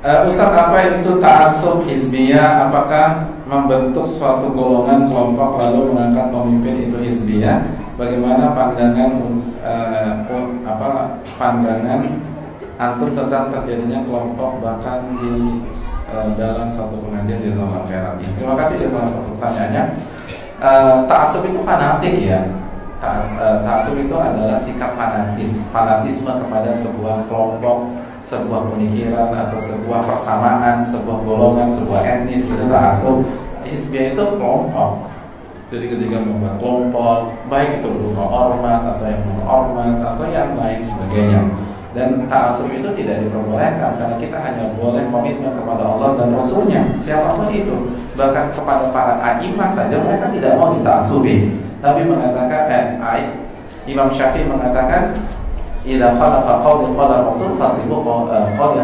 Ustaz, apa itu ta'assub hizbiyah? Apakah membentuk suatu golongan kelompok lalu mengangkat pemimpin itu hizbiyah? Bagaimana pandangan pandangan antum tentang terjadinya kelompok bahkan di dalam satu pengajian di zona Ferabi? Terima kasih atas pertanyaannya. Ta'assub itu fanatik ya. Ta'assub itu adalah sikap fanatisme kepada sebuah kelompok, sebuah pemikiran atau sebuah persamaan, sebuah golongan, sebuah etnis, gitu. Ta'assub. Hizbiyah itu kelompok. Jadi ketika membuat kelompok, baik itu berupa ormas atau yang non ormas atau yang lain sebagainya. Dan ta'assub itu tidak diperbolehkan karena kita hanya boleh komitmen kepada Allah dan Rasulnya, siapapun itu. Bahkan kepada para a'imah saja mereka tidak mau dita'assubi. Nabi mengatakan, Imam Syafi'i mengatakan, idza khalafa qawli qala Rasul fadribu qawli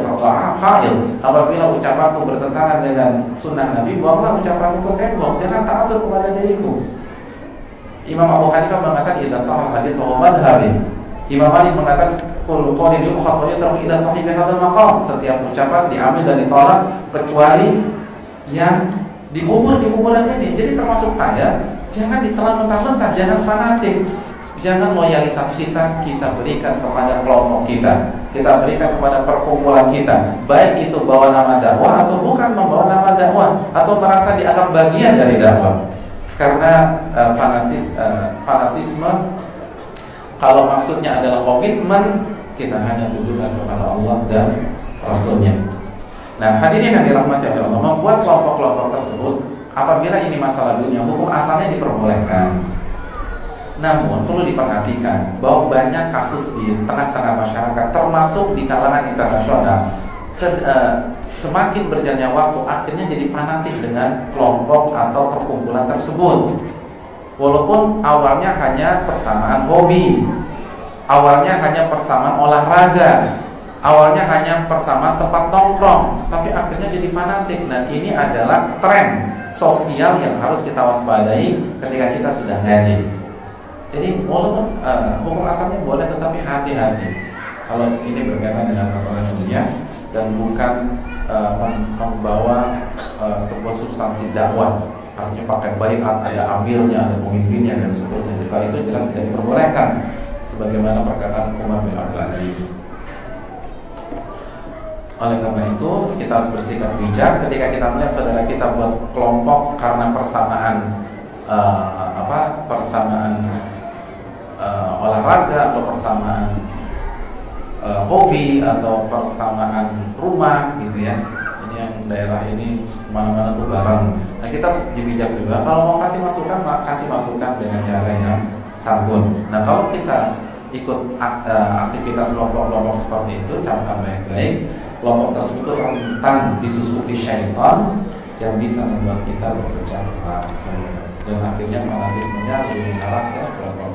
ha'il. Apabila ucapanku bertentangan dengan sunnah Nabi, buanglah ucapanku ke tembok, jangan ta'assub kepada diriku. Imam Abu Hanifah mengatakan idza sahal hadits wa madhhabi. Imam Malik mengatakan kullu qawlin yukhad wa yatraku ila sahibi hadzal maqam. Setiap ucapan diambil dan ditolak kecuali yang dikubur di kuburan ini. Jadi termasuk saya, jangan ditelan mentah-mentah, jangan fanatik. Jangan loyalitas kita berikan kepada kelompok kita berikan kepada perkumpulan kita, baik itu bawa nama dakwah atau bukan membawa nama dakwah, atau merasa dianggap bagian dari dakwah. Karena fanatisme, kalau maksudnya adalah komitmen, kita hanya tujukan kepada Allah dan Rasulnya. Nah, hadirin yang dirahmati oleh Allah, membuat kelompok-kelompok tersebut, apabila ini masalah dunia, hukum asalnya diperbolehkan. Namun perlu diperhatikan bahwa banyak kasus di tengah-tengah masyarakat, termasuk di kalangan internasional, semakin berjalannya waktu akhirnya jadi fanatik dengan kelompok atau perkumpulan tersebut. Walaupun awalnya hanya persamaan hobi, awalnya hanya persamaan olahraga, awalnya hanya persamaan tempat nongkrong, tapi akhirnya jadi fanatik. Dan ini adalah tren sosial yang harus kita waspadai ketika kita sudah ngaji. Jadi walaupun hukum asalnya boleh, tetapi hati-hati kalau ini berkaitan dengan masalah dunia dan bukan membawa sebuah substansi dakwah. Artinya pakai baiat, ada amirnya, ada pemimpinnya dan seterusnya. Kalau itu jelas tidak diperbolehkan, sebagaimana perkataan Umar bin Abdul Aziz. Oleh karena itu kita harus bersikap bijak ketika kita melihat saudara kita buat kelompok karena persamaan olahraga atau persamaan hobi atau persamaan rumah gitu ya. Ini yang daerah ini mana-mana tuh bareng. Nah, kita harus bijak juga. Kalau mau kasih masukan, kasih masukan dengan cara yang santun. Nah, kalau kita ikut aktivitas kelompok-kelompok seperti itu, cara baik-baik, kelompok tersebut rentan disusupi syaitan yang bisa membuat kita berpecah belah dan akhirnya fanatismenya lebih mengarah ke kelompok